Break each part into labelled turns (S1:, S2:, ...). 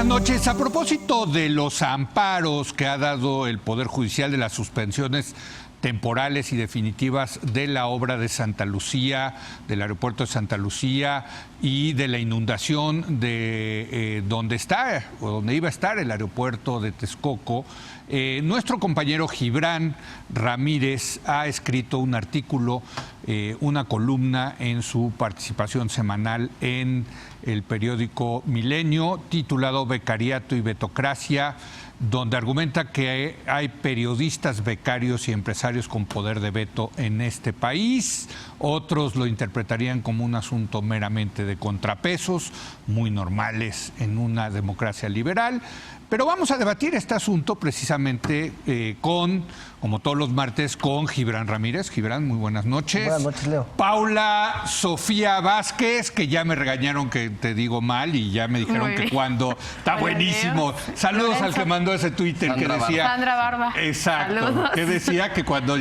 S1: noches. A propósito de los amparos que ha dado el Poder Judicial de las suspensiones temporales y definitivas de la obra de Santa Lucía, del aeropuerto de Santa Lucía y de la inundación de donde está o donde iba a estar el aeropuerto de Texcoco, nuestro compañero Gibran Ramírez ha escrito un artículo, una columna en su participación semanal en el periódico Milenio, titulado Becariato y Betocracia, donde argumenta que hay periodistas becarios y empresarios con poder de veto en este país. Otros lo interpretarían como un asunto meramente de contrapesos, muy normales en una democracia liberal. Pero vamos a debatir este asunto precisamente como todos los martes, con Gibran Ramírez. Gibran, muy buenas noches.
S2: Buenas noches, Leo.
S1: Paula Sofía Vázquez, que ya me regañaron que te digo mal y ya me dijeron que cuando... Está buenísimo. Saludos Lorenzo. Al que mandó ese Twitter que decía...
S3: Sandra Barba.
S1: Exacto.
S3: Saludos.
S1: Que decía que cuando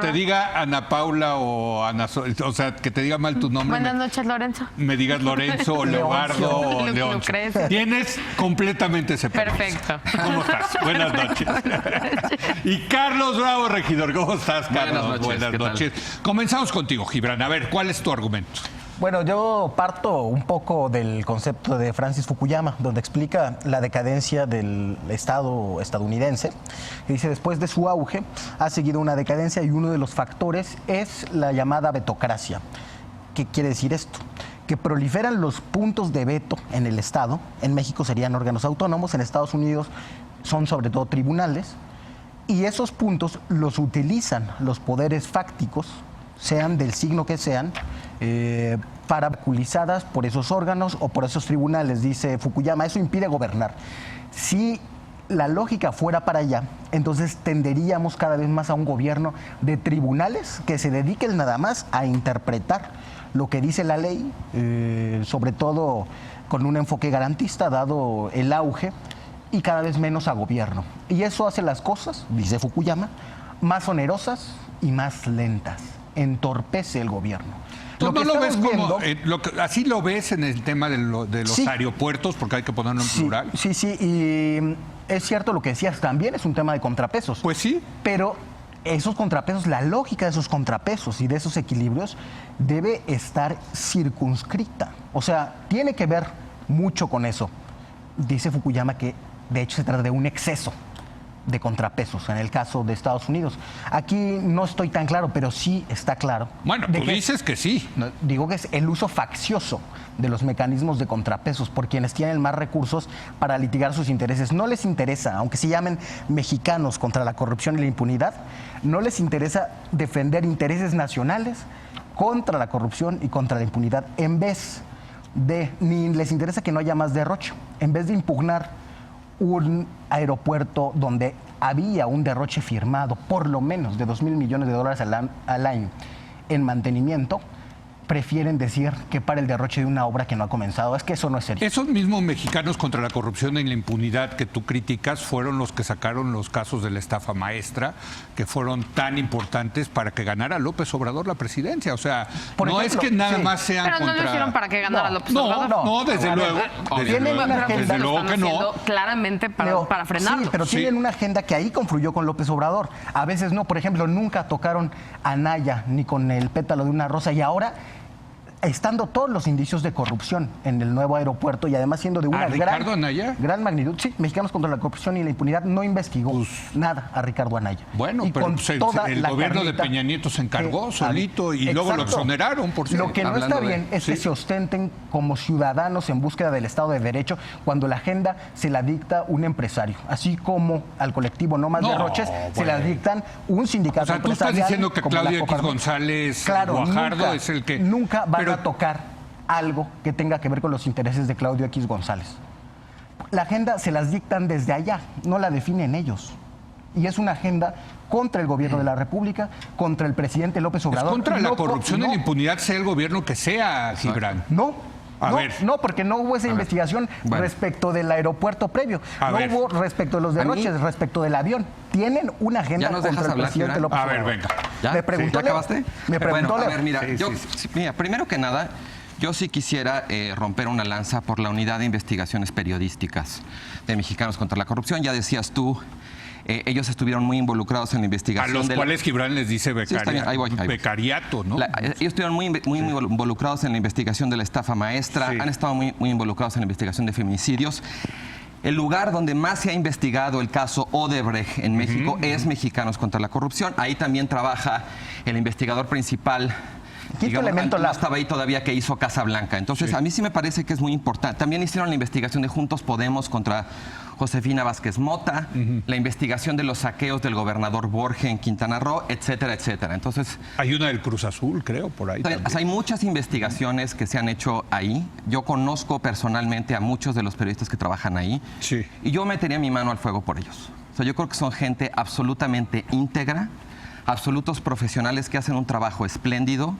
S1: te diga Ana Paula o Ana... O sea, que te diga mal tu nombre...
S3: Buenas noches, Lorenzo.
S1: Me digas Lorenzo o Leobardo o Leoncio. Tienes completamente ese
S3: Perfecto.
S1: ¿Cómo estás? Buenas noches. Y Carlos Bravo, regidor. ¿Cómo estás, Carlos?
S4: Buenas
S1: noches. Comenzamos contigo, Gibran. A ver, ¿cuál es tu argumento?
S2: Bueno, yo parto un poco del concepto de Francis Fukuyama, donde explica la decadencia del Estado estadounidense. Y dice, después de su auge, ha seguido una decadencia y uno de los factores es la llamada vetocracia. ¿Qué quiere decir esto? Que proliferan los puntos de veto en el Estado. En México serían órganos autónomos, en Estados Unidos son sobre todo tribunales, y esos puntos los utilizan los poderes fácticos, sean del signo que sean, para vaculizadas por esos órganos o por esos tribunales, dice Fukuyama. Eso impide gobernar. Si la lógica fuera para allá, entonces tenderíamos cada vez más a un gobierno de tribunales que se dediquen nada más a interpretar lo que dice la ley, sobre todo con un enfoque garantista, dado el auge, y cada vez menos a gobierno. Y eso hace las cosas, dice Fukuyama, más onerosas y más lentas. Entorpece el gobierno.
S1: ¿Tú no lo ves como, así lo ves en el tema de los aeropuertos, porque hay que ponerlo en plural?
S2: Sí, y es cierto lo que decías, también es un tema de contrapesos.
S1: Pues sí.
S2: Pero esos contrapesos, la lógica de esos contrapesos y de esos equilibrios debe estar circunscrita. O sea, tiene que ver mucho con eso. Dice Fukuyama que de hecho se trata de un exceso de contrapesos en el caso de Estados Unidos. Aquí no estoy tan claro, pero sí está claro.
S1: Bueno, tú dices que sí.
S2: Digo que es el uso faccioso de los mecanismos de contrapesos por quienes tienen más recursos para litigar sus intereses. No les interesa, aunque se llamen mexicanos contra la corrupción y la impunidad, no les interesa defender intereses nacionales contra la corrupción y contra la impunidad, ni les interesa que no haya más derroche, en vez de impugnar un aeropuerto donde había un derroche firmado por lo menos de $2,000 millones al año en mantenimiento. Prefieren decir que para el derroche de una obra que no ha comenzado. Es que eso no es serio.
S1: Esos mismos mexicanos contra la corrupción y la impunidad que tú criticas fueron los que sacaron los casos de la estafa maestra, que fueron tan importantes para que ganara López Obrador la presidencia. O sea, no es que nada más sean
S3: pero no lo hicieron para que ganara López Obrador.
S1: No, desde luego.
S2: Desde
S1: luego que no.
S3: Claramente para frenarlo.
S2: Sí, pero tienen una agenda que ahí confluyó con López Obrador. A veces no. Por ejemplo, nunca tocaron a Naya ni con el pétalo de una rosa, y ahora, estando todos los indicios de corrupción en el nuevo aeropuerto y además siendo de una gran magnitud, sí, Mexicanos contra la corrupción y la impunidad no investigó nada a Ricardo Anaya.
S1: Bueno, y pero el gobierno de Peña Nieto se encargó solito y luego lo exoneraron, por cierto.
S2: Lo que no está bien es que se ostenten como ciudadanos en búsqueda del Estado de Derecho cuando la agenda se la dicta un empresario, así como al colectivo No Más Derroches se la dictan un sindicato empresarial.
S1: O sea, tú estás diciendo que Claudio X González Guajardo es el que...
S2: Nunca van a tocar algo que tenga que ver con los intereses de Claudio X González. La agenda se las dictan desde allá, no la definen ellos. Y es una agenda contra el gobierno de la República, contra el presidente López Obrador.
S1: Es contra la corrupción y la impunidad, sea el gobierno que sea, Gibran.
S2: No, porque no hubo esa investigación respecto del aeropuerto previo. No hubo respecto de los derroches, respecto del avión. Tienen una agenda contra el presidente López Obrador.
S1: A ver, venga.
S2: ¿Me preguntó?
S4: ¿Ya acabaste?
S2: Me preguntó.
S4: Bueno, a ver, mira, mira, primero que nada, Yo sí quisiera romper una lanza por la Unidad de Investigaciones Periodísticas de Mexicanos contra la Corrupción. Ya decías tú, ellos estuvieron muy involucrados en la investigación.
S1: A los cuales Gibran les dice becariato, ¿no?
S4: Ellos estuvieron muy involucrados en la investigación de la estafa maestra, han estado muy involucrados en la investigación de feminicidios. El lugar donde más se ha investigado el caso Odebrecht en México es Mexicanos contra la Corrupción. Ahí también trabaja el investigador principal. No estaba ahí todavía, que hizo Casablanca. Entonces, a mí sí me parece que es muy importante. También hicieron la investigación de Juntos Podemos contra Josefina Vázquez Mota, la investigación de los saqueos del gobernador Borge en Quintana Roo, etcétera, etcétera. Entonces,
S1: hay una del Cruz Azul, creo, por ahí.
S4: Hay muchas investigaciones que se han hecho ahí. Yo conozco personalmente a muchos de los periodistas que trabajan ahí.
S1: Sí.
S4: Y yo metería mi mano al fuego por ellos. O sea, yo creo que son gente absolutamente íntegra, absolutos profesionales que hacen un trabajo espléndido,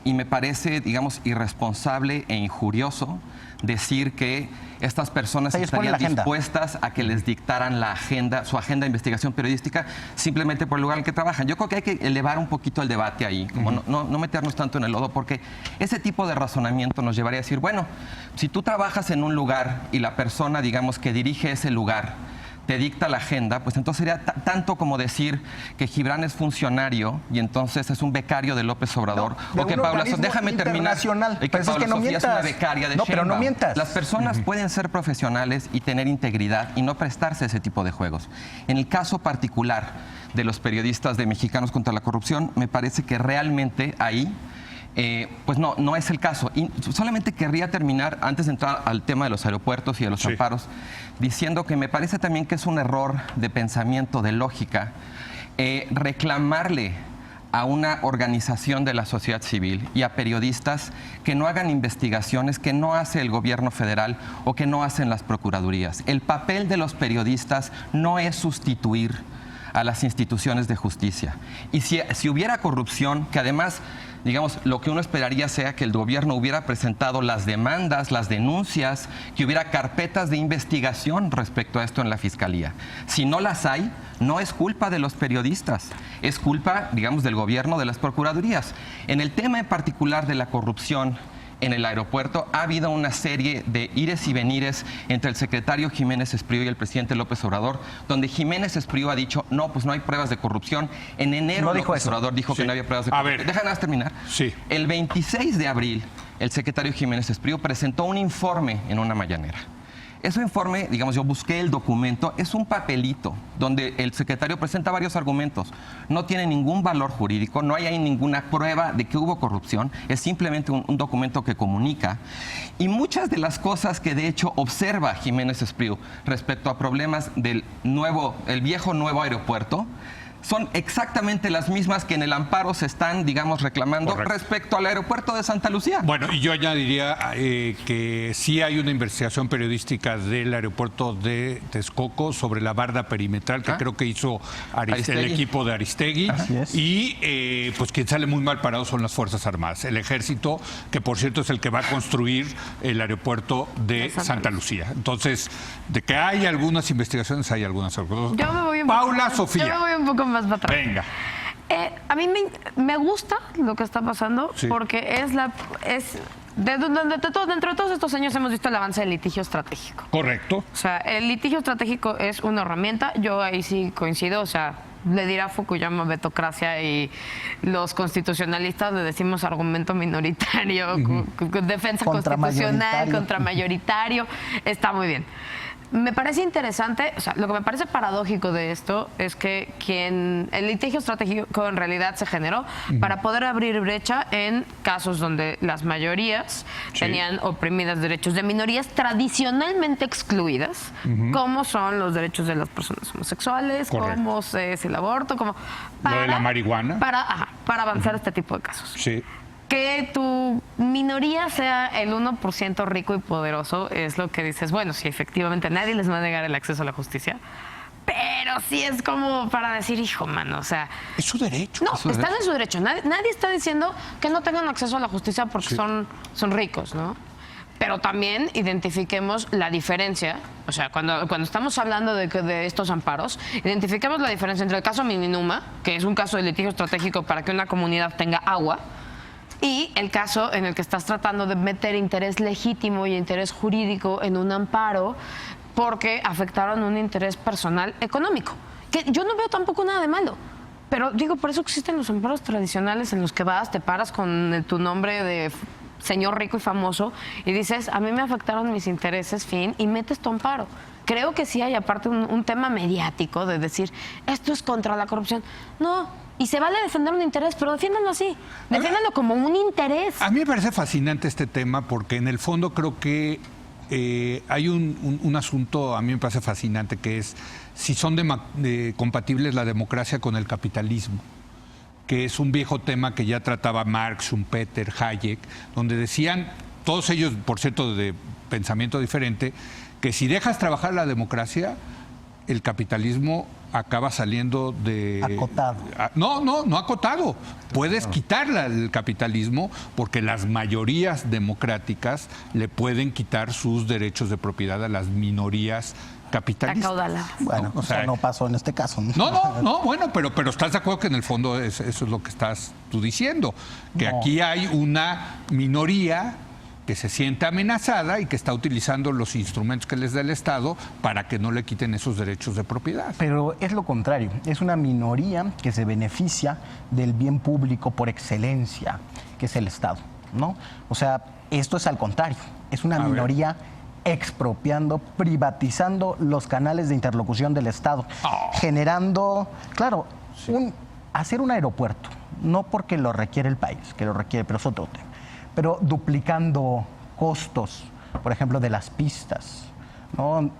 S4: y me parece, digamos, irresponsable e injurioso decir que estas personas estarían dispuestas a que les dictaran la agenda, su agenda de investigación periodística, simplemente por el lugar en el que trabajan. Yo creo que hay que elevar un poquito el debate ahí, como no meternos tanto en el lodo, porque ese tipo de razonamiento nos llevaría a decir, bueno, si tú trabajas en un lugar y la persona, digamos, que dirige ese lugar te dicta la agenda, pues entonces sería tanto como decir que Gibran es funcionario y entonces es un becario de López Obrador, o que Paula Sofía, déjame terminar, y que Paula Sofía es una becaria de Sheinbaum.
S2: Pero no mientas.
S4: Las personas pueden ser profesionales y tener integridad y no prestarse a ese tipo de juegos. En el caso particular de los periodistas de Mexicanos contra la Corrupción, me parece que realmente ahí pues no es el caso. Y solamente querría terminar, antes de entrar al tema de los aeropuertos y de los amparos, diciendo que me parece también que es un error de pensamiento, de lógica, reclamarle a una organización de la sociedad civil y a periodistas que no hagan investigaciones que no hace el gobierno federal o que no hacen las procuradurías. El papel de los periodistas no es sustituir a las instituciones de justicia. Y si hubiera corrupción, que además, digamos, lo que uno esperaría sea que el gobierno hubiera presentado las demandas, las denuncias, que hubiera carpetas de investigación respecto a esto en la Fiscalía. Si no las hay, no es culpa de los periodistas, es culpa, digamos, del gobierno, de las procuradurías. En el tema en particular de la corrupción en el aeropuerto, ha habido una serie de ires y venires entre el secretario Jiménez Espriu y el presidente López Obrador, donde Jiménez Espriu ha dicho, no, pues no hay pruebas de corrupción. En enero López Obrador dijo que no había pruebas de corrupción. Déjanos terminar. El 26 de abril, el secretario Jiménez Espriu presentó un informe en una mañanera. Ese informe, digamos, yo busqué el documento, es un papelito donde el secretario presenta varios argumentos. No tiene ningún valor jurídico, no hay ahí ninguna prueba de que hubo corrupción, es simplemente un documento que comunica. Y muchas de las cosas que de hecho observa Jiménez Espriu respecto a problemas del viejo nuevo aeropuerto, son exactamente las mismas que en el amparo se están, digamos, reclamando respecto al aeropuerto de Santa Lucía.
S1: Bueno, y yo añadiría que sí hay una investigación periodística del aeropuerto de Texcoco sobre la barda perimetral que creo que hizo el equipo de Aristegui. Y pues quien sale muy mal parado son las Fuerzas Armadas. El Ejército, que por cierto es el que va a construir el aeropuerto de Santa Lucía. Entonces, de que hay algunas investigaciones, hay algunas.
S3: Yo me voy
S1: Paula Sofía.
S3: Yo me voy un poco más para atrás.
S1: Venga.
S3: A mí me gusta lo que está pasando porque dentro de todos estos años hemos visto el avance del litigio estratégico.
S1: Correcto.
S3: O sea, el litigio estratégico es una herramienta. Yo ahí sí coincido, o sea, le dirá Fukuyama betocracia y los constitucionalistas le decimos argumento minoritario, defensa constitucional, contramayoritario. Está muy bien. Me parece interesante, o sea, lo que me parece paradójico de esto es que el litigio estratégico en realidad se generó para poder abrir brecha en casos donde las mayorías tenían oprimidas derechos de minorías tradicionalmente excluidas, como son los derechos de las personas homosexuales, como es el aborto, como
S1: lo de la marihuana.
S3: Para avanzar este tipo de casos.
S1: Sí.
S3: Que tu minoría sea el 1% rico y poderoso es lo que dices, bueno, sí, efectivamente nadie les va a negar el acceso a la justicia, pero sí es como para decir, hijo, mano, o sea...
S1: Es su derecho.
S3: No, están en su derecho. Nadie está diciendo que no tengan acceso a la justicia porque son ricos, ¿no? Pero también identifiquemos la diferencia, o sea, cuando estamos hablando de estos amparos, identifiquemos la diferencia entre el caso Mininuma, que es un caso de litigio estratégico para que una comunidad tenga agua, Y el caso en el que estás tratando de meter interés legítimo y interés jurídico en un amparo porque afectaron un interés personal económico. Que yo no veo tampoco nada de malo. Pero digo, por eso existen los amparos tradicionales en los que vas, te paras con tu nombre de señor rico y famoso y dices, a mí me afectaron mis intereses, fin, y metes tu amparo. Creo que sí hay aparte un tema mediático de decir, esto es contra la corrupción. No, y se vale defender un interés, pero defiéndanlo así, defiéndanlo como un interés.
S1: A mí me parece fascinante este tema porque en el fondo creo que hay un asunto, a mí me parece fascinante, que es si son compatibles la democracia con el capitalismo, que es un viejo tema que ya trataba Marx, Schumpeter, Hayek, donde decían, todos ellos, por cierto, de pensamiento diferente, que si dejas trabajar la democracia, el capitalismo acaba saliendo de...
S2: Acotado.
S1: No acotado. Puedes quitarle el capitalismo porque las mayorías democráticas le pueden quitar sus derechos de propiedad a las minorías capitalistas.
S3: Acaudaladas.
S2: Bueno, o sea, no pasó en este caso.
S1: Bueno, pero estás de acuerdo que en el fondo eso es lo que estás tú diciendo, que
S2: No.
S1: aquí hay una minoría que se siente amenazada y que está utilizando los instrumentos que les da el Estado para que no le quiten esos derechos de propiedad.
S2: Pero es lo contrario, es una minoría que se beneficia del bien público por excelencia, que es el Estado, ¿no? O sea, esto es al contrario, es una minoría expropiando, privatizando los canales de interlocución del Estado, generando, claro, hacer un aeropuerto, no porque lo requiere el país, que lo requiere, pero es otro tema, pero duplicando costos, por ejemplo, de las pistas, ¿no?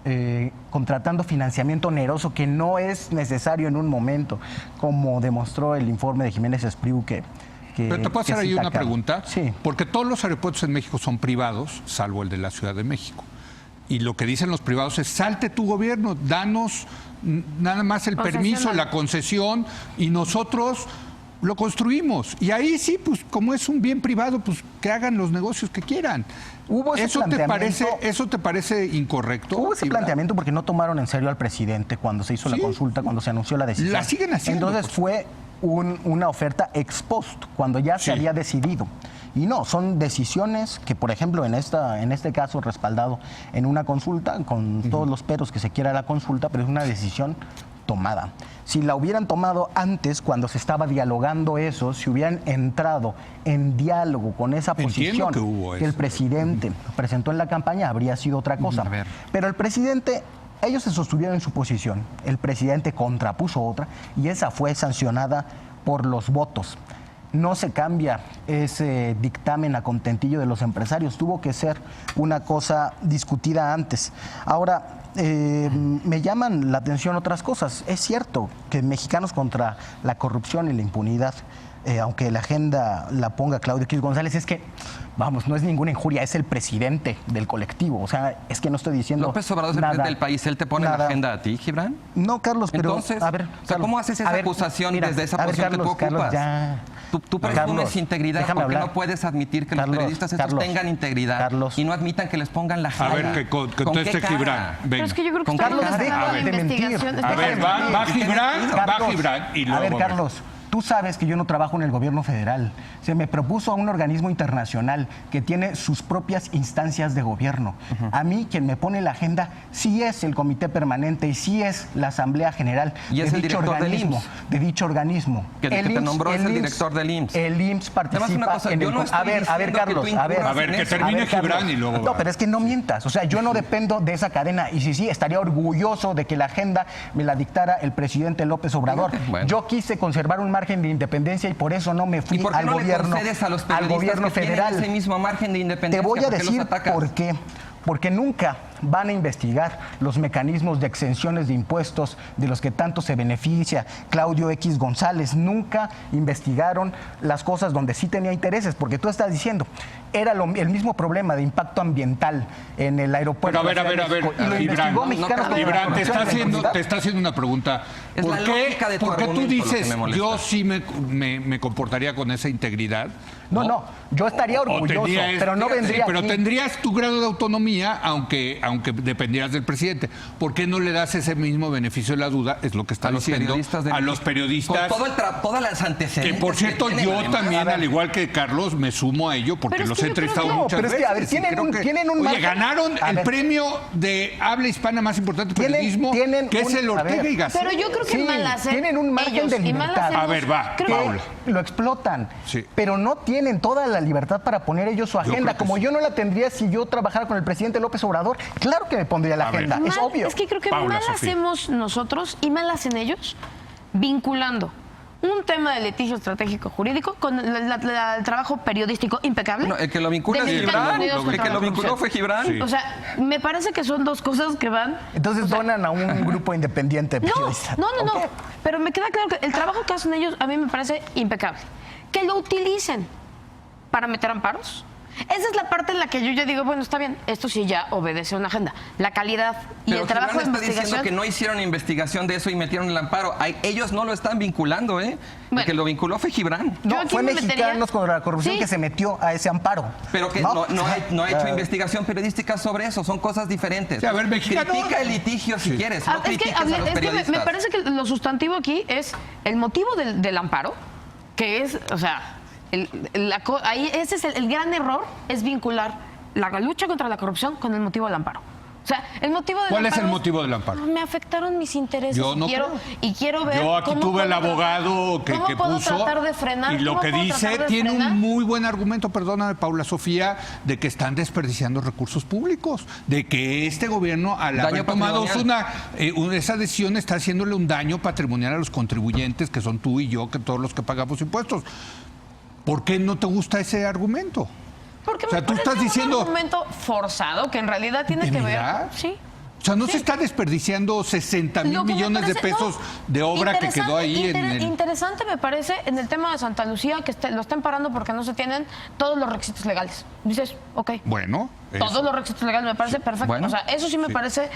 S2: Contratando financiamiento oneroso que no es necesario en un momento, como demostró el informe de Jiménez Espriu que
S1: Pero te puedo hacer ahí
S2: cita
S1: una
S2: acá.
S1: pregunta,
S2: Sí.
S1: porque todos los aeropuertos en México son privados, salvo el de la Ciudad de México. Y lo que dicen los privados es, salte tu gobierno, danos nada más el permiso, la concesión, y nosotros lo construimos. Y ahí sí, pues como es un bien privado, pues que hagan los negocios que quieran.
S2: Hubo ese
S1: ¿Eso te parece incorrecto?
S2: Hubo ese
S1: Iván?
S2: planteamiento porque no tomaron en serio al presidente cuando se hizo la
S1: Sí.
S2: consulta, cuando se anunció la decisión.
S1: La siguen haciendo,
S2: Entonces fue una oferta ex post, cuando ya se
S1: Sí.
S2: había decidido. Y no, son decisiones que, por ejemplo, en este caso respaldado en una consulta, con todos los peros que se quiera la consulta, pero es una decisión tomada. Si la hubieran tomado antes, cuando se estaba dialogando eso, si hubieran entrado en diálogo con esa
S1: Entiendo
S2: posición
S1: que hubo
S2: el
S1: eso.
S2: presidente presentó en la campaña, habría sido otra cosa.
S4: A ver.
S2: Pero el presidente, ellos se sostuvieron en su posición, el presidente contrapuso otra y esa fue sancionada por los votos. No se cambia ese dictamen a contentillo de los empresarios, tuvo que ser una cosa discutida antes. Ahora, me llaman la atención otras cosas. Es cierto que Mexicanos contra la Corrupción y la Impunidad, aunque la agenda la ponga Claudio X González, es que, vamos, no es ninguna injuria, es el presidente del colectivo. O sea, es que no estoy diciendo
S4: López Obrador es el
S2: nada,
S4: presidente del país, ¿él te pone
S2: nada.
S4: la agenda a ti, Gibran?
S2: No, Carlos, pero
S4: Entonces,
S2: a ver,
S4: o sea,
S2: Carlos,
S4: ¿cómo haces esa
S2: a ver,
S4: acusación
S2: mira,
S4: desde esa
S2: a ver,
S4: posición
S2: Carlos,
S4: que tú ocupas?
S2: Carlos, ya.
S4: Tú presumes
S2: Carlos,
S4: integridad
S2: déjame
S4: porque
S2: hablar.
S4: no puedes admitir que
S2: Carlos,
S4: los periodistas estos
S2: Carlos,
S4: tengan integridad
S2: Carlos.
S4: y no admitan que les pongan la
S1: A
S4: agenda.
S1: ver, que
S4: ¿Con
S1: conteste
S4: qué cara?
S1: Gibran.
S3: Pero
S1: Venga.
S3: es que yo creo que
S4: Con
S3: estamos
S2: Carlos,
S3: hablando
S2: deja
S3: de
S2: de mentir.
S3: investigación.
S1: A ver, va Gibran,
S2: Carlos,
S1: y luego...
S2: a ver, Carlos, tú sabes que yo no trabajo en el gobierno federal. Se me propuso a un organismo internacional que tiene sus propias instancias de gobierno. A mí, quien me pone la agenda, sí es el comité permanente y sí es la Asamblea General
S4: Y es
S2: de
S4: el
S2: dicho
S4: director del
S2: organismo.
S4: IMSS.
S2: De dicho organismo.
S4: Que el que te nombró es el director del IMSS.
S2: El IMSS participa
S4: Además, una cosa,
S2: en
S4: yo
S2: el...
S4: no estoy
S2: a ver,
S4: diciendo que
S2: Carlos,
S4: tú
S2: a ver.
S4: incurras
S1: A ver,
S4: en
S1: que
S4: eso.
S1: termine
S2: Carlos.
S1: Gibran y luego...
S2: No, pero es que no mientas. O sea, yo no dependo de esa cadena. Y sí, estaría orgulloso de que la agenda me la dictara el presidente López Obrador.
S4: Fíjate, bueno.
S2: Yo quise conservar un margen de independencia y por eso no me
S4: ¿Y
S2: fui
S4: por qué
S2: al
S4: no
S2: gobierno,
S4: le concedes a los
S2: al
S4: periodistas
S2: gobierno
S4: que tienen
S2: federal.
S4: ese mismo margen de independencia?
S2: Te voy a
S4: ¿Por qué los
S2: decir
S4: atacas?
S2: por qué. Porque nunca van a investigar los mecanismos de exenciones de impuestos de los que tanto se beneficia Claudio X González. Nunca investigaron las cosas donde sí tenía intereses, porque tú estás diciendo, era el mismo problema de impacto ambiental en el aeropuerto.
S1: Pero a ver,
S2: de la Ciudad de México, y lo
S1: Gibran,
S2: investigó Mexicanos contra la
S1: Gibran, te
S2: Corrupción y la Impunidad.
S1: está haciendo una pregunta
S4: Es la lógica de tu
S1: Porque tú
S4: argumento lo que
S1: dices,
S4: me molesta.
S1: yo sí me comportaría con esa integridad.
S2: No, yo estaría orgulloso, pero no vendría
S1: pero
S2: aquí.
S1: tendrías tu grado de autonomía, aunque dependieras del presidente. ¿Por qué no le das ese mismo beneficio de la duda? Es lo que está diciendo a los periodistas.
S4: Con todas las antecedentes.
S1: Que por cierto,
S4: tienen,
S1: yo
S4: además.
S1: también, al igual que Carlos, me sumo a ello porque
S3: Pero es
S1: los
S3: que
S1: he
S3: yo creo
S1: entrevistado
S3: que no,
S1: muchas
S2: pero es que,
S1: veces.
S2: a ver,
S1: y
S2: tienen
S1: creo
S2: un-
S1: que,
S2: tienen un
S1: oye,
S2: margen.
S1: ganaron
S2: A
S1: el
S2: ver.
S1: premio de habla hispana más importante de
S2: Tienen-
S1: periodismo,
S2: tienen
S1: que es
S2: un-
S1: el
S2: a
S1: Ortega
S2: ver.
S1: y Gasset.
S3: Pero yo creo que
S2: Sí,
S3: mal hacen
S2: tienen un margen
S3: ellos
S2: de
S3: y mal
S2: libertad.
S3: hacemos-
S1: A ver, va,
S3: creo-
S1: Paula.
S2: Lo explotan,
S1: Sí.
S2: pero no tienen toda la libertad para poner ellos su agenda,
S1: creo que
S2: como
S1: sí.
S2: yo no la tendría si yo trabajara con el presidente López Obrador. Claro que me pondría la
S1: A ver.
S2: agenda, es
S3: Mal-
S2: obvio.
S3: Es que creo que
S1: Paula,
S3: mal
S1: Sofía.
S3: hacemos nosotros y mal hacen ellos vinculando un tema de litigio estratégico jurídico con el trabajo periodístico impecable.
S4: Bueno, el que lo vincula
S3: de
S4: es
S3: Mexicanos
S4: Gibran.
S3: Unidos
S4: El
S3: contra
S4: que
S3: la
S4: lo vinculó
S3: corrupción.
S4: fue Gibran.
S1: Sí.
S3: O sea, me parece que son dos cosas que van.
S2: Entonces donan a un grupo independiente de
S3: No,
S2: periodistas.
S3: no.
S2: ¿Ok?
S3: Pero me queda claro que el trabajo que hacen ellos a mí me parece impecable. Que lo utilicen para meter amparos. Esa es la parte en la que yo ya digo, bueno, está bien, esto sí ya obedece a una agenda. La calidad y
S4: Pero
S3: el trabajo de
S4: Gibran está diciendo
S3: investigación.
S4: que no hicieron investigación de eso y metieron el amparo. Ellos no lo están vinculando, ¿eh? El
S3: Bueno.
S4: que lo vinculó fue Gibran.
S3: Yo
S2: No,
S3: aquí
S2: fue
S3: me metería-
S2: Mexicanos contra la corrupción
S3: Sí.
S2: que se metió a ese amparo.
S4: Pero que no ha hecho investigación periodística sobre eso. Son cosas diferentes.
S1: Sí, a ver, Mexicano-
S4: Critica el litigio si quieres. No
S3: Es que,
S4: critiques a los
S3: es que
S4: periodistas.
S3: me parece que lo sustantivo aquí es el motivo del amparo, que es, o sea, ahí ese es el gran error, es vincular la lucha contra la corrupción con el motivo del amparo. O sea, el motivo del
S1: ¿Cuál es el
S3: amparo
S1: motivo del amparo?
S3: Me afectaron mis intereses
S1: Yo no creo.
S3: y quiero ver.
S1: Yo aquí
S3: cómo
S1: tuve el
S3: puedo
S1: abogado
S3: tratar-
S1: que
S3: cómo
S1: puso
S3: puedo tratar de frenar,
S1: y lo
S3: cómo
S1: que
S3: puedo
S1: dice
S3: tratar de
S1: tiene
S3: frenar.
S1: un muy buen argumento, perdóname Paula Sofía, de que están desperdiciando recursos públicos, de que este gobierno al
S4: Daño
S1: haber tomado
S4: patrimonial.
S1: esa decisión está haciéndole un daño patrimonial a los contribuyentes, que son tú y yo, que todos los que pagamos impuestos. ¿Por qué no te gusta ese argumento?
S3: Porque
S1: O sea,
S3: me
S1: tú
S3: parece
S1: estás diciendo-
S3: un argumento forzado que en realidad tiene
S1: ¿De
S3: que
S1: verdad?
S3: ver. Sí.
S1: O sea, no
S3: Sí.
S1: se está desperdiciando 60 mil
S3: Lo que me
S1: millones de
S3: parece-
S1: pesos
S3: no,
S1: de obra que quedó ahí en el...
S3: Interesante me parece en el tema de Santa Lucía que lo están parando porque no se tienen todos los requisitos legales. Dices, ok.
S1: Bueno,
S3: Todos
S1: eso.
S3: los requisitos legales me parece perfecto.
S4: Bueno.
S3: O sea, eso sí me parece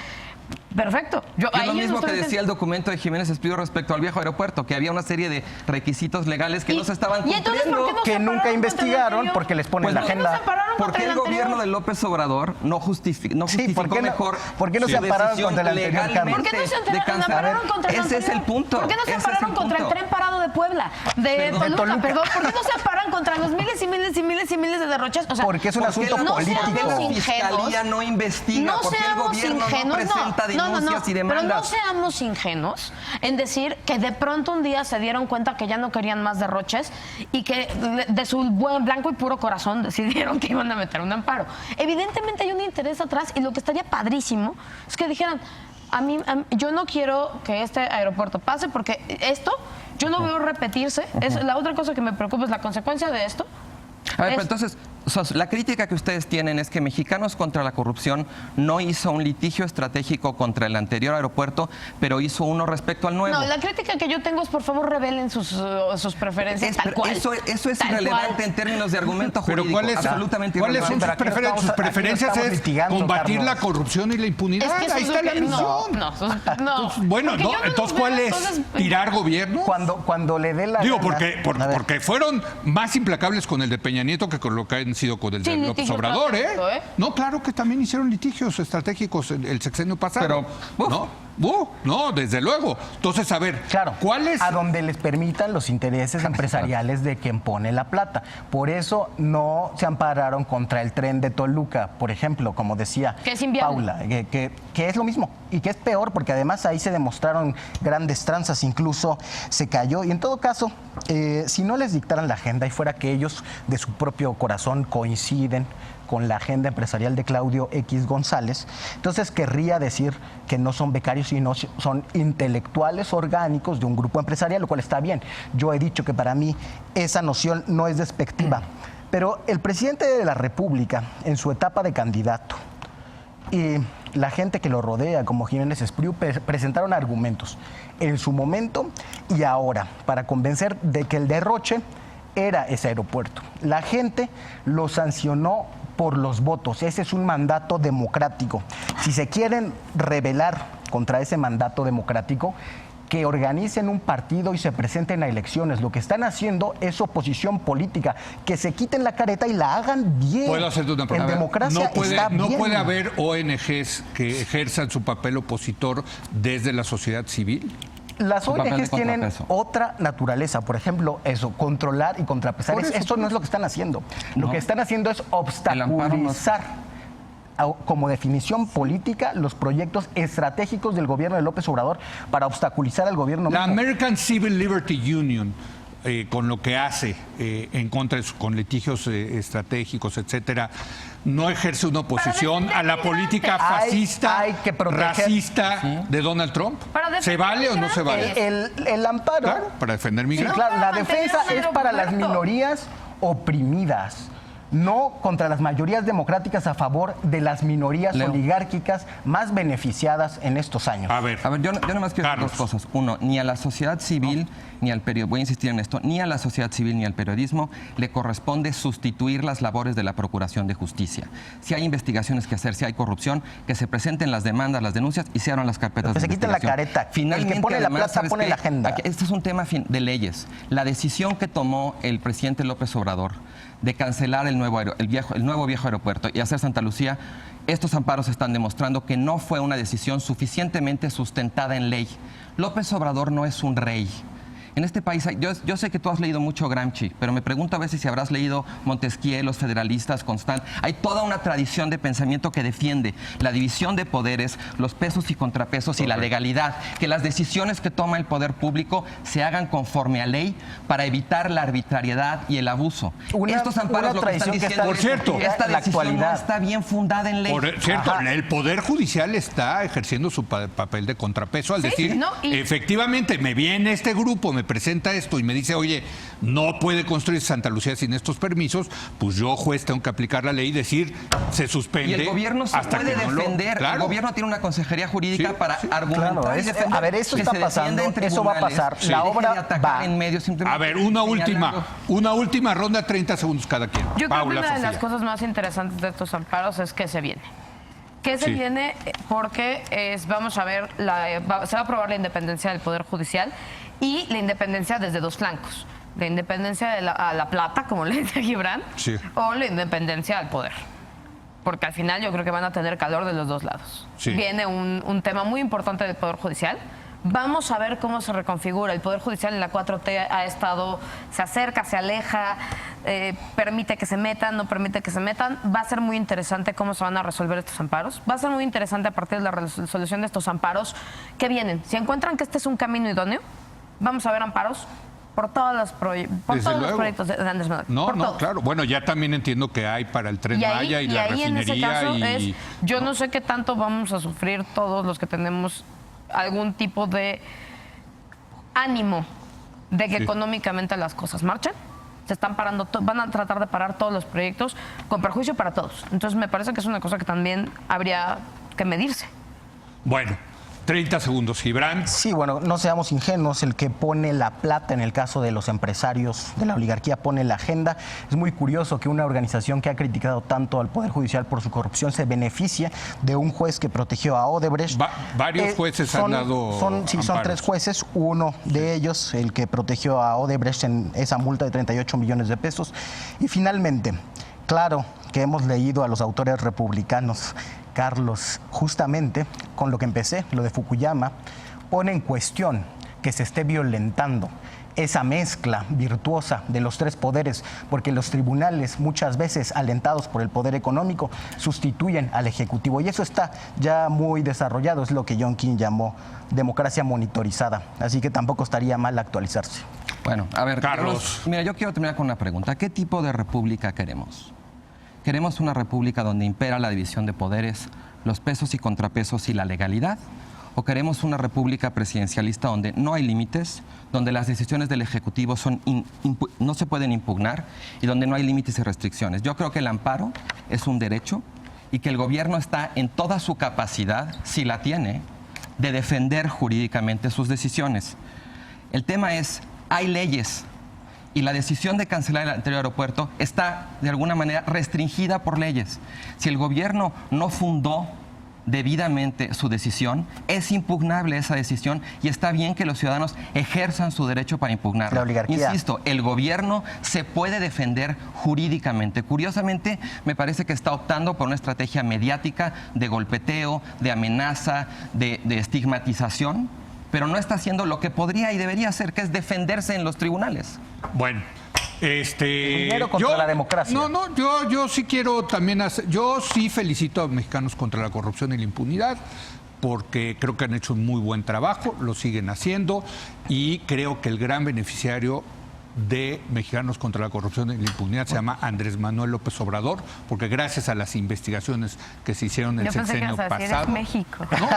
S3: perfecto.
S4: Es
S3: ahí
S4: lo
S3: yo
S4: mismo
S3: no
S4: que
S3: estoy
S4: decía el documento de Jiménez Espriu respecto al viejo aeropuerto, que había una serie de requisitos legales que no se estaban
S3: ¿Y entonces
S4: cumpliendo.
S3: por qué no
S2: Que
S3: se
S2: nunca
S3: ampararon contra el
S2: investigaron
S3: anterior?
S2: porque les ponen
S4: Pues
S2: la
S4: no,
S3: ¿Por qué no se
S2: agenda.
S3: ampararon
S4: ¿Por
S3: contra
S4: qué el
S3: anterior?
S4: gobierno de López Obrador no justificó
S2: ¿por qué no-
S4: mejor
S2: por qué no
S4: su
S2: se ampararon
S4: decisión
S2: contra el anterior, Carlos?
S4: legalmente
S3: ¿Por qué no se
S4: de cancelar?
S3: ampararon contra el
S4: Ese es
S3: anterior?
S4: el punto.
S3: ¿Por qué no se
S4: Ese es el
S3: ampararon contra el
S4: punto.
S3: tren parado de Puebla? De Toluca, perdón. ¿Por qué no se amparan contra los miles y miles y miles y miles de derroches? O sea,
S2: Porque es un
S4: ¿Por qué
S2: asunto
S4: la-
S3: no
S2: político.
S3: seamos
S4: ¿Por qué la
S3: ingenuos.
S4: fiscalía no investiga?
S3: No
S4: ¿Por qué el
S3: seamos
S4: gobierno no
S3: ingenuos,
S4: presenta denuncias y demandas?
S3: Pero no seamos ingenuos en decir que de pronto un día se dieron cuenta que ya no querían más derroches y que de su buen blanco y puro corazón decidieron que iban a meter un amparo. Evidentemente hay un interés atrás y lo que estaría padrísimo es que dijeran, yo no quiero que este aeropuerto pase porque esto yo no veo repetirse. La otra cosa que me preocupa es la consecuencia de esto.
S4: A ver, pero entonces, la crítica que ustedes tienen es que Mexicanos contra la Corrupción no hizo un litigio estratégico contra el anterior aeropuerto, pero hizo uno respecto al nuevo.
S3: No, la crítica que yo tengo es, por favor, revelen sus preferencias tal cual.
S4: Eso es
S3: Tal
S4: irrelevante
S3: cual.
S4: en términos de argumento
S1: Pero
S4: jurídico.
S1: ¿cuáles
S4: Absolutamente
S1: ¿cuáles son
S4: irrelevante.
S1: sus
S2: Pero aquí
S1: preferencias?
S2: no
S1: Sus
S2: estamos- aquí no
S1: preferencias
S2: estamos
S1: es
S2: litigando,
S1: combatir
S2: Carlos.
S1: la corrupción y la impunidad.
S3: Es que eso
S1: Ahí
S3: es
S1: está
S3: lo
S1: la
S3: que-
S1: misión.
S3: no.
S1: Bueno,
S3: Porque
S1: no,
S3: yo no
S1: entonces
S3: los
S1: ¿cuál
S3: veo,
S1: es?
S3: entonces,
S1: ¿Tirar gobierno?
S2: Cuando le dé la
S1: Digo,
S2: gana- A ver.
S1: porque fueron más implacables con el de Peña Nieto que con lo que han sido con el de
S3: Sí,
S1: López
S3: litigio
S1: Obrador,
S3: estratégico,
S1: ¿eh? No, claro que también hicieron litigios estratégicos el sexenio pasado.
S4: Pero, uf.
S1: No, desde luego. Entonces, a ver,
S2: Claro,
S1: ¿cuál es?
S2: a donde les permitan los intereses empresariales de quien pone la plata. Por eso no se ampararon contra el tren de Toluca, por ejemplo, como decía
S3: Que es inviable.
S2: Paula, que es lo mismo y que es peor porque además ahí se demostraron grandes tranzas, incluso se cayó. Y en todo caso, si no les dictaran la agenda y fuera que ellos de su propio corazón coinciden con la agenda empresarial de Claudio X González, entonces querría decir que no son becarios, sino son intelectuales orgánicos de un grupo empresarial, lo cual está bien. Yo he dicho que para mí esa noción no es despectiva, pero el presidente de la República, en su etapa de candidato, y la gente que lo rodea, como Jiménez Espriu, presentaron argumentos en su momento y ahora para convencer de que el derroche era ese aeropuerto. La gente lo sancionó por los votos. Ese es un mandato democrático. Si se quieren rebelar contra ese mandato democrático, que organicen un partido y se presenten a elecciones. Lo que están haciendo es oposición política. Que se quiten la careta y la hagan bien.
S1: Puedo hacerte una pregunta.
S2: En democracia
S1: no
S2: bien.
S1: puede haber ONGs que ejerzan su papel opositor desde la sociedad civil.
S2: Las
S4: Su papel de
S2: ONGs tienen
S4: contrapeso.
S2: otra naturaleza. Por ejemplo, eso, controlar y contrapesar. Esto no es lo que están haciendo. Lo que están haciendo es obstaculizar, como definición política, los proyectos estratégicos del gobierno de López Obrador para obstaculizar al gobierno
S1: La
S2: mismo.
S1: American Civil Liberty Union, con lo que hace en contra de con litigios estratégicos, etcétera, no ejerce una oposición a la política fascista,
S2: hay que proteger.
S1: racista de Donald Trump. ¿Se vale o no se vale?
S2: El amparo.
S1: Claro, para defender
S2: Sí,
S1: migrantes.
S2: claro, la
S3: mantener
S2: defensa
S3: un
S2: es para las
S3: aeropuerto.
S2: minorías oprimidas, no contra las mayorías democráticas a favor de las minorías
S4: Leo.
S2: oligárquicas más beneficiadas en estos años.
S1: A ver,
S4: yo nomás quiero decir
S1: Carlos.
S4: dos cosas. Uno, ni a la sociedad civil, ni al periodismo, voy a insistir en esto, ni a la sociedad civil ni al periodismo le corresponde sustituir las labores de la Procuración de Justicia. Si hay investigaciones que hacer, si hay corrupción, que se presenten las demandas, las denuncias y se abran las carpetas
S2: Que
S4: de
S2: se quiten la
S4: investigación.
S2: careta.
S4: Finalmente,
S2: El que pone la
S4: además,
S2: plata
S4: ¿sabes
S2: pone
S4: qué?
S2: la agenda.
S4: Este es un tema de leyes. La decisión que tomó el presidente López Obrador de cancelar el nuevo viejo aeropuerto y hacer Santa Lucía, estos amparos están demostrando que no fue una decisión suficientemente sustentada en ley. López Obrador no es un rey. En este país, yo sé que tú has leído mucho Gramsci, pero me pregunto a veces si habrás leído Montesquieu, los federalistas, Constant. Hay toda una tradición de pensamiento que defiende la división de poderes, los pesos y contrapesos y la legalidad, que las decisiones que toma el poder público se hagan conforme a ley para evitar la arbitrariedad y el abuso. Estos amparos lo que están
S2: tradición que
S4: diciendo
S2: está
S1: Por cierto,
S4: esta
S2: en la
S4: decisión no
S2: actualidad.
S4: está bien fundada en ley.
S1: Cierto,
S2: Ajá.
S1: el Poder Judicial está ejerciendo su papel de contrapeso al
S3: Sí,
S1: decir,
S3: no, y-
S1: efectivamente, me viene este grupo, me presenta esto y me dice, oye, no puede construir Santa Lucía sin estos permisos, pues yo, juez, tengo que aplicar la ley y decir, se suspende.
S4: Y el gobierno se
S1: hasta
S4: puede
S1: que no
S4: defender.
S1: Claro.
S4: El gobierno tiene una consejería jurídica
S1: Sí,
S4: para
S1: sí.
S4: argumentar
S2: Claro,
S4: y defender.
S2: a ver, eso
S4: que
S2: está
S4: se defienda
S2: pasando,
S4: en
S2: eso va a
S4: tribunales,
S2: pasar.
S4: que
S2: La
S4: deje
S2: obra
S4: de atacar
S2: va.
S4: en medios simplemente
S1: A ver, una
S4: señalando.
S1: última ronda, 30 segundos cada quien.
S3: Yo creo que
S1: Paula,
S3: una de las
S1: Sofía.
S3: cosas más interesantes de estos amparos es que se viene. ¿Qué se
S1: Sí.
S3: viene? Porque vamos a ver, se va a aprobar la independencia del Poder Judicial y la independencia desde dos flancos. La independencia a la plata, como le dice Gibran,
S1: Sí.
S3: o la independencia al poder. Porque al final yo creo que van a tener calor de los dos lados.
S1: Sí.
S3: Viene un tema muy importante del Poder Judicial. Vamos a ver cómo se reconfigura. El Poder Judicial en la 4T ha estado, se acerca, se aleja, permite que se metan, no permite que se metan. Va a ser muy interesante cómo se van a resolver estos amparos. Va a ser muy interesante a partir de la resolución de estos amparos que vienen. Si encuentran que este es un camino idóneo, vamos a ver amparos por todos los,
S1: Desde
S3: los
S1: luego.
S3: proyectos de Andrés Manuel.
S1: No,
S3: por
S1: no,
S3: todos.
S1: claro. Bueno, ya también entiendo que hay para el Tren Maya y la
S3: ahí en ese
S1: refinería
S3: caso
S1: y...
S3: yo no sé qué tanto vamos a sufrir todos los que tenemos algún tipo de ánimo de que
S1: Sí.
S3: económicamente las cosas marchen. Se están parando, van a tratar de parar todos los proyectos con perjuicio para todos. Entonces me parece que es una cosa que también habría que medirse.
S1: Bueno, 30 segundos, Gibran.
S2: Sí, bueno, no seamos ingenuos, el que pone la plata en el caso de los empresarios de la oligarquía pone la agenda. Es muy curioso que una organización que ha criticado tanto al Poder Judicial por su corrupción se beneficie de un juez que protegió a Odebrecht.
S1: Varios jueces han dado
S2: son 3
S1: amparos.
S2: jueces, uno de ellos, el que protegió a Odebrecht en esa multa de 38 millones de pesos. Y finalmente, claro que hemos leído a los autores republicanos. Carlos, justamente con lo que empecé, lo de Fukuyama, pone en cuestión que se esté violentando esa mezcla virtuosa de los tres poderes, porque los tribunales, muchas veces alentados por el poder económico, sustituyen al Ejecutivo. Y eso está ya muy desarrollado, es lo que John King llamó democracia monitorizada. Así que tampoco estaría mal actualizarse.
S4: Bueno, a ver,
S1: Carlos.
S4: mira, yo quiero terminar con una pregunta. ¿Qué tipo de república queremos? ¿Queremos una república donde impera la división de poderes, los pesos y contrapesos y la legalidad? ¿O queremos una república presidencialista donde no hay límites, donde las decisiones del Ejecutivo no se pueden impugnar y donde no hay límites y restricciones? Yo creo que el amparo es un derecho y que el gobierno está en toda su capacidad, si la tiene, de defender jurídicamente sus decisiones. El tema es, hay leyes y la decisión de cancelar el anterior aeropuerto está de alguna manera restringida por leyes. Si el gobierno no fundó debidamente su decisión, es impugnable esa decisión y está bien que los ciudadanos ejerzan su derecho para impugnarla.
S2: La oligarquía.
S4: Insisto, el gobierno se puede defender jurídicamente. Curiosamente, me parece que está optando por una estrategia mediática de golpeteo, de amenaza, de estigmatización, pero no está haciendo lo que podría y debería hacer, que es defenderse en los tribunales.
S1: Bueno.
S2: Dinero contra la democracia.
S1: Yo sí quiero también hacer, yo sí felicito a Mexicanos contra la Corrupción y la Impunidad, porque creo que han hecho un muy buen trabajo, lo siguen haciendo, y creo que el gran beneficiario de Mexicanos contra la Corrupción y la Impunidad se llama Andrés Manuel López Obrador, porque gracias a las investigaciones que se hicieron el sexenio pasado.
S3: México.
S1: No,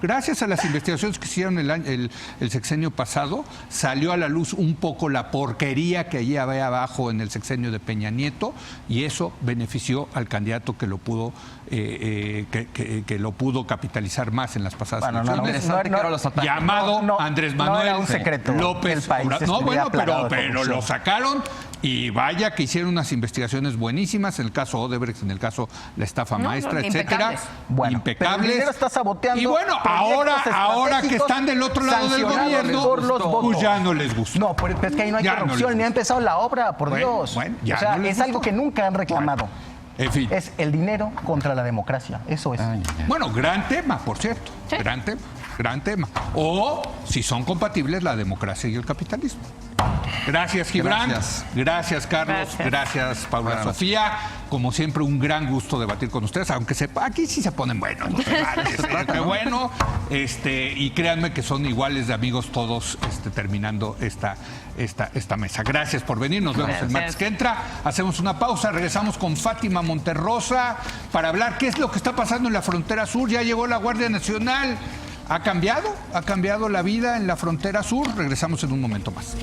S1: gracias a las investigaciones que hicieron el sexenio pasado, salió a la luz un poco la porquería que allí había abajo en el sexenio de Peña Nieto, y eso benefició al candidato que lo pudo que lo pudo capitalizar más en las pasadas elecciones. Llamado Andrés Manuel López Obrador. No, bueno, pero lo sacaron, y vaya que hicieron unas investigaciones buenísimas en el caso Odebrecht, en el caso la estafa maestra, etcétera.
S2: Bueno,
S1: impecables.
S2: Pero el está saboteando.
S1: Y bueno, ahora que están del otro lado del gobierno, pues ya no les gusta.
S2: No, pero es que ahí no hay corrupción, ni ha empezado la obra, por Dios.
S1: Bueno,
S2: o sea, es algo que nunca han reclamado.
S1: En fin.
S2: Es el dinero contra la democracia. Eso es.
S1: Bueno, gran tema, por cierto. Sí. Gran tema. O si son compatibles la democracia y el capitalismo. Gracias, Gibran. Gracias, Carlos. Gracias, Paula Sofía. Como siempre, un gran gusto debatir con ustedes, aunque aquí sí se ponen buenos los debates. Qué bueno. Y créanme que son iguales de amigos todos terminando esta mesa. Gracias por venir. Nos vemos el martes que entra. Hacemos una pausa. Regresamos con Fátima Monterrosa para hablar qué es lo que está pasando en la frontera sur. Ya llegó la Guardia Nacional. ¿Ha cambiado la vida en la frontera sur? Regresamos en un momento más.